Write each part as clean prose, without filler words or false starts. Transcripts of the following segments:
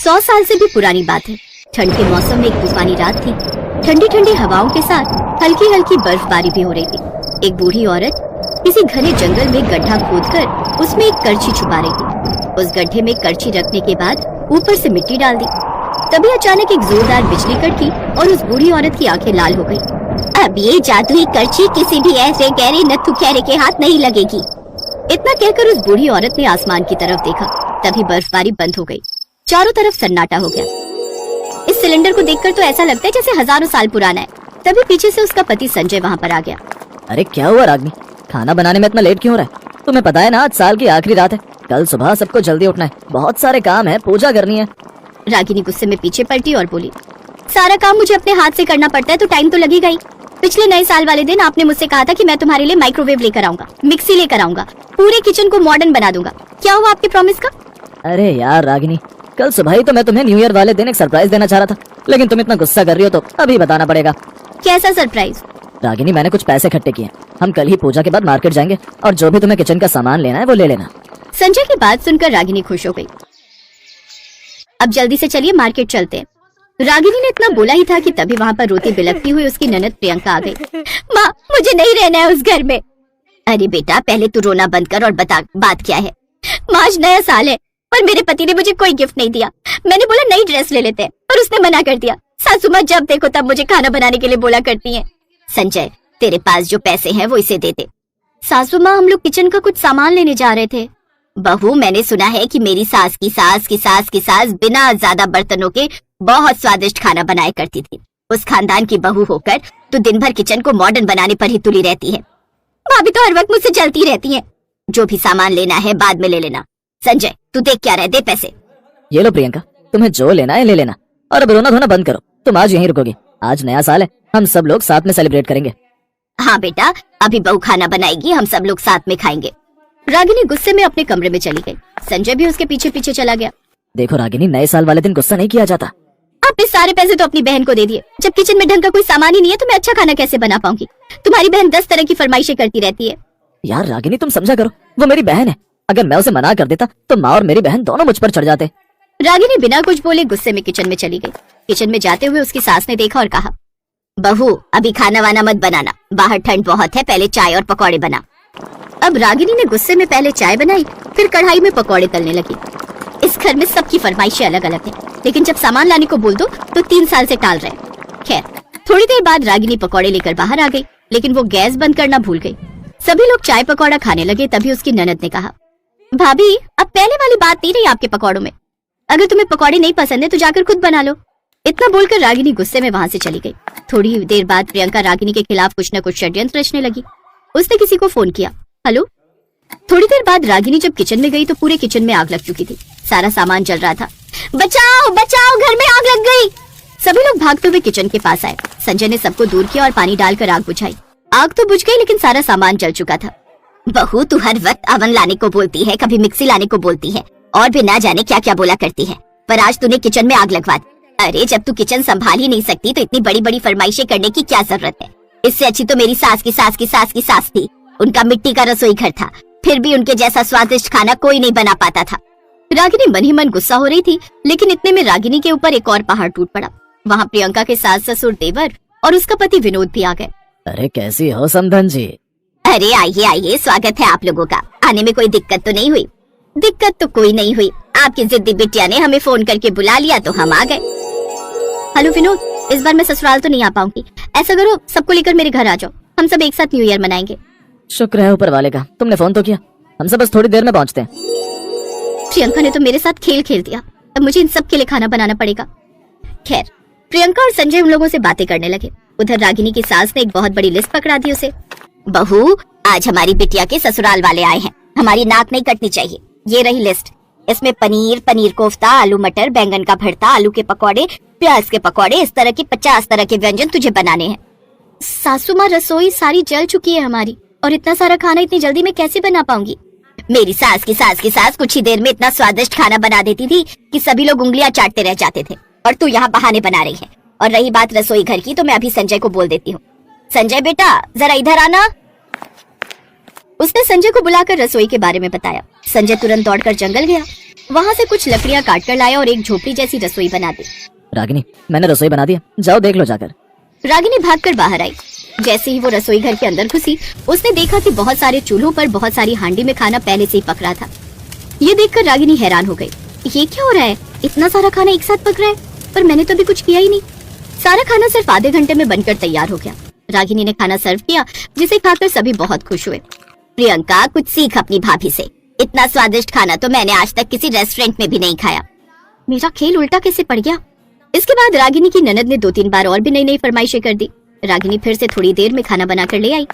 100 साल से भी पुरानी बात है। ठंड के मौसम में एक तूफानी रात थी। ठंडी ठंडी हवाओं के साथ हल्की हल्की बर्फबारी भी हो रही थी। एक बूढ़ी औरत किसी घने जंगल में गड्ढा खोदकर उसमें एक करछी छुपा रही थी। उस गड्ढे में करछी रखने के बाद ऊपर से मिट्टी डाल दी। तभी अचानक एक जोरदार बिजली कड़की और उस बूढ़ी औरत की आंखें लाल हो गई। अब ये जादुई करछी किसी भी ऐसे गहरे नत्थुखैरे के हाथ नहीं लगेगी। इतना कहकर उस बूढ़ी औरत ने आसमान की तरफ देखा। तभी बर्फबारी बंद हो गई। चारों तरफ सन्नाटा हो गया। इस सिलेंडर को देखकर तो ऐसा लगता है जैसे हजारों साल पुराना है। तभी पीछे से उसका पति संजय वहाँ पर आ गया। अरे क्या हुआ रागिनी, खाना बनाने में इतना लेट क्यों हो रहा है? तुम्हें पता है ना आज साल की आखिरी रात है। कल सुबह सबको जल्दी उठना है, बहुत सारे काम है, पूजा करनी है। रागिनी गुस्से में पीछे पलटी और बोली, सारा काम मुझे अपने हाथ से करना पड़ता है तो टाइम तो लगेगा ही। पिछले नए साल वाले दिन आपने मुझसे कहा था कि मैं तुम्हारे लिए माइक्रोवेव लेकर आऊंगा, मिक्सी लेकर आऊंगा, पूरे किचन को मॉडर्न बना दूंगा। क्या हुआ आपके प्रॉमिस का? अरे यार रागिनी, कल सुबह ही तो मैं तुम्हें न्यू ईयर वाले दिन एक सरप्राइज देना चाह रहा था, लेकिन तुम इतना गुस्सा कर रही हो तो अभी बताना पड़ेगा। कैसा सरप्राइज? रागिनी, मैंने कुछ पैसे इकट्ठे किए। हम कल ही पूजा के बाद मार्केट जाएंगे और जो भी तुम्हें किचन का सामान लेना है वो ले लेना। संजय की बात सुनकर रागिनी खुश हो गई। अब जल्दी से चलिए, मार्केट चलते हैं। रागिनी ने इतना बोला ही था कि तभी वहाँ पर रोती बिलखती हुई उसकी ननद प्रियंका आ गई। माँ, मुझे नहीं रहना है उस घर में। अरे बेटा, पहले तू रोना बंद कर और बता बात क्या है। माँ, आज नया साल है पर मेरे पति ने मुझे कोई गिफ्ट नहीं दिया। मैंने बोला नई ड्रेस ले लेते हैं पर उसने मना कर दिया। सासू माँ जब देखो तब मुझे खाना बनाने के लिए बोला करती हैं। संजय, तेरे पास जो पैसे हैं वो इसे दे दे। सासू माँ, हम लोग किचन का कुछ सामान लेने जा रहे थे। बहू, मैंने सुना है कि मेरी सास की सास की सास की सास बिना ज्यादा बर्तनों के बहुत स्वादिष्ट खाना बनाया करती थी। उस खानदान की बहू होकर तू दिन भर किचन को मॉडर्न बनाने पर ही तुली रहती है। भाभी तो हर वक्त मुझसे चलती रहती है। जो भी सामान लेना है बाद में ले लेना। संजय, तू देख क्या रहे, दे पैसे। ये लो प्रियंका, तुम्हें जो लेना है ले लेना और अब रोना धोना बंद करो। तुम आज यहीं रुकोगी। आज नया साल है, हम सब लोग साथ में सेलिब्रेट करेंगे। हाँ बेटा, अभी बहू खाना बनाएगी, हम सब लोग साथ में खाएंगे। रागिनी गुस्से में अपने कमरे में चली गई। संजय भी उसके पीछे पीछे चला गया। देखो रागिनी, नए साल वाले दिन गुस्सा नहीं किया जाता। आपने सारे पैसे तो अपनी बहन को दे दिए। जब किचन में ढंग का कोई सामान ही नहीं है तो मैं अच्छा खाना कैसे बना पाऊंगी? तुम्हारी बहन 10 तरह की फरमाइशें करती रहती है। यार रागिनी, तुम समझा करो, वो मेरी बहन है। अगर मैं उसे मना कर देता तो माँ और मेरी बहन दोनों मुझ पर चढ़ जाते। रागिनी बिना कुछ बोले गुस्से में किचन में चली गई। किचन में जाते हुए उसकी सास ने देखा और कहा, बहू, अभी खाना वाना मत बनाना, बाहर ठंड बहुत है, पहले चाय और पकौड़े बना। अब रागिनी ने गुस्से में पहले चाय बनाई, फिर कढ़ाई में पकौड़े तलने लगी। इस घर में सबकी फरमाइशें अलग अलग हैं, लेकिन जब सामान लाने को बोल दो तो 3 साल से टाल रहे। खैर, थोड़ी देर बाद रागिनी पकौड़े लेकर बाहर आ गई, लेकिन वो गैस बंद करना भूल गई। सभी लोग चाय पकौड़ा खाने लगे। तभी उसकी ननद ने कहा, भाभी, अब पहले वाली बात नहीं रही आपके पकौड़ों में। अगर तुम्हें पकौड़े नहीं पसंद है तो जाकर खुद बना लो। इतना बोलकर रागिनी गुस्से में वहाँ से चली गई। थोड़ी देर बाद प्रियंका रागिनी के खिलाफ कुछ न कुछ षड्यंत्र रचने लगी। उसने किसी को फोन किया। हेलो। थोड़ी देर बाद रागिनी जब किचन में गई तो पूरे किचन में आग लग चुकी थी। सारा सामान जल रहा था। बचाओ बचाओ, घर में आग लग गई। सभी लोग भागते हुए किचन के पास आए। संजय ने सबको दूर किया और पानी डालकर आग बुझाई। आग तो बुझ गई लेकिन सारा सामान जल चुका था। बहू, तू हर वक्त अवन लाने को बोलती है, कभी मिक्सी लाने को बोलती है और भी ना जाने क्या क्या बोला करती है, पर आज तूने किचन में आग लगवा दी। अरे, जब तू किचन संभाल ही नहीं सकती तो इतनी बड़ी बड़ी फरमाइशें करने की क्या जरूरत है? इससे अच्छी तो मेरी सास की सास की सास की सास थी। उनका मिट्टी का रसोई घर था, फिर भी उनके जैसा स्वादिष्ट खाना कोई नहीं बना पाता था। रागिनी मन ही मन गुस्सा हो रही थी, लेकिन इतने में रागिनी के ऊपर एक और पहाड़ टूट पड़ा। वहाँ प्रियंका के सास ससुर देवर और उसका पति विनोद भी आ गए। अरे कैसी हो समधन जी? अरे आइए आइए, स्वागत है आप लोगों का। आने में कोई दिक्कत तो नहीं हुई? दिक्कत तो कोई नहीं हुई, आपकी जिद्दी बिटिया ने हमें फोन करके बुला लिया तो हम आ गए। हेलो विनोद, इस बार मैं ससुराल तो नहीं आ पाऊंगी। ऐसा करो, सबको लेकर मेरे घर आ जाओ, हम सब एक साथ न्यू ईयर मनाएंगे। शुक्र है ऊपर वाले का, तुमने फोन तो किया। हम सब बस थोड़ी देर में पहुंचते हैं। प्रियंका ने तो मेरे साथ खेल खेल दिया। अब मुझे इन सब के लिए खाना बनाना पड़ेगा। खैर, प्रियंका और संजय उन लोगों से बातें करने लगे। उधर रागिनी की सास ने एक बहुत बड़ी लिस्ट पकड़ा दी उसे। बहू, आज हमारी बिटिया के ससुराल वाले आए हैं, हमारी नाक नहीं कटनी चाहिए। ये रही लिस्ट। इसमें पनीर, पनीर कोफ्ता, आलू मटर, बैंगन का भरता, आलू के पकौड़े, प्याज के पकौड़े, इस तरह की 50 तरह के व्यंजन तुझे बनाने हैं। सासू माँ, रसोई सारी जल चुकी है हमारी, और इतना सारा खाना इतनी जल्दी मैं कैसे बना पाऊंगी? मेरी सास की सास की सास कुछ ही देर में इतना स्वादिष्ट खाना बना देती थी कि सभी लोग उंगलियां चाटते रह जाते थे, और तू यहाँ बहाने बना रही है। और रही बात रसोई घर की, तो मैं अभी संजय को बोल देती हूँ। संजय बेटा, जरा इधर आना। उसने संजय को बुलाकर रसोई के बारे में बताया। संजय तुरंत दौड़कर जंगल गया। वहाँ से कुछ लकड़ियाँ काट कर लाया और एक झोपड़ी जैसी रसोई बना दी। रागिनी, मैंने रसोई बना दिया, जाओ देख लो जाकर। रागिनी भागकर बाहर आई। जैसे ही वो रसोई घर के अंदर घुसी, उसने देखा कि बहुत सारे चूल्हों पर बहुत सारी हांडी में खाना पहले से ही पक रहा था। ये देखकर रागिनी हैरान हो गई। ये क्या हो रहा है? इतना सारा खाना एक साथ पक रहा है, पर मैंने तो अभी कुछ किया ही नहीं। सारा खाना सिर्फ आधे घंटे में बनकर तैयार हो गया। रागिनी ने खाना सर्व किया, जिसे खाकर सभी बहुत खुश हुए। प्रियंका, कुछ सीख अपनी भाभी से। इतना स्वादिष्ट खाना तो मैंने आज तक किसी रेस्टोरेंट में भी नहीं खाया। मेरा खेल उल्टा कैसे पड़ गया? इसके बाद रागिनी की ननद ने 2-3 बार और भी नई नई फरमाइशें कर दी। रागिनी फिर से थोड़ी देर में खाना बनाकर ले आई।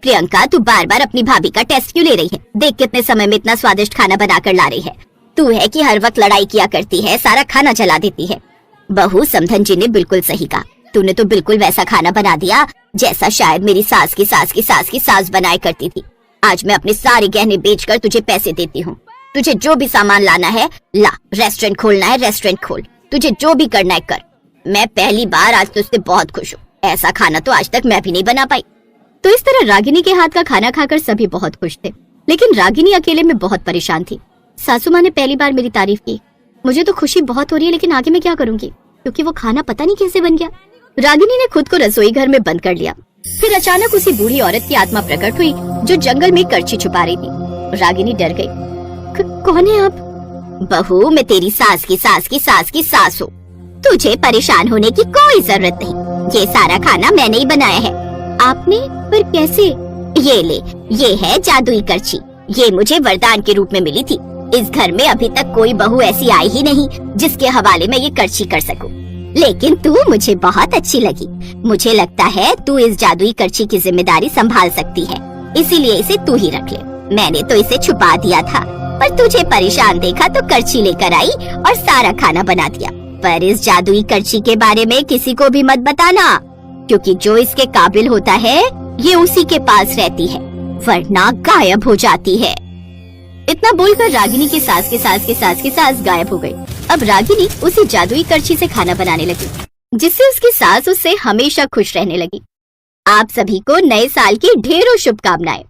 प्रियंका, तू बार बार अपनी भाभी का टेस्ट क्यों ले रही है? देख कितने समय में इतना स्वादिष्ट खाना बनाकर ला रही है। तू है कि हर वक्त लड़ाई किया करती है, सारा खाना जला देती है। बहू, समधन जी ने बिल्कुल सही कहा। तूने तो बिल्कुल वैसा खाना बना दिया जैसा शायद मेरी सास की सास की सास की सास बनाया करती थी। आज मैं अपने सारे गहने बेचकर तुझे पैसे देती हूँ। तुझे जो भी सामान लाना है ला, रेस्टोरेंट खोलना है रेस्टोरेंट खोल, तुझे जो भी करना है कर। मैं पहली बार आज तुझसे बहुत खुश हूँ। ऐसा खाना तो आज तक मैं भी नहीं बना पाई। तो इस तरह रागिनी के हाथ का खाना खाकर सभी बहुत खुश थे, लेकिन रागिनी अकेले में बहुत परेशान थी। सासू माँ ने पहली बार मेरी तारीफ की। मुझे तो खुशी बहुत हो रही है, लेकिन आगे मैं क्या करूंगी, क्योंकि वो खाना पता नहीं कैसे बन गया। रागिनी ने खुद को रसोई घर में बंद कर लिया। फिर अचानक उसी बूढ़ी औरत की आत्मा प्रकट हुई जो जंगल में करछी छुपा रही थी। रागिनी डर गई। कौन है आप? बहू, मैं तेरी सास की सास की सास की सास हूँ। तुझे परेशान होने की कोई जरूरत नहीं। ये सारा खाना मैंने ही बनाया है। आपने? पर कैसे? ये ले, ये है जादुई करछी। ये मुझे वरदान के रूप में मिली थी। इस घर में अभी तक कोई बहू ऐसी आई ही नहीं जिसके हवाले में ये करछी कर सकूं। लेकिन तू मुझे बहुत अच्छी लगी। मुझे लगता है तू इस जादुई करछी की जिम्मेदारी संभाल सकती है, इसीलिए इसे तू ही रख ले। मैंने तो इसे छुपा दिया था, पर तुझे परेशान देखा तो करछी लेकर आई और सारा खाना बना दिया। पर इस जादुई करछी के बारे में किसी को भी मत बताना, क्योंकि जो इसके काबिल होता है ये उसी के पास रहती है, वरना गायब हो जाती है। इतना बोलकर रागिनी की सास के सास के सास की सास गायब हो गई। अब रागिनी उसी जादुई करछी से खाना बनाने लगी, जिससे उसकी सास उससे हमेशा खुश रहने लगी। आप सभी को नए साल की ढेरों शुभकामनाएं।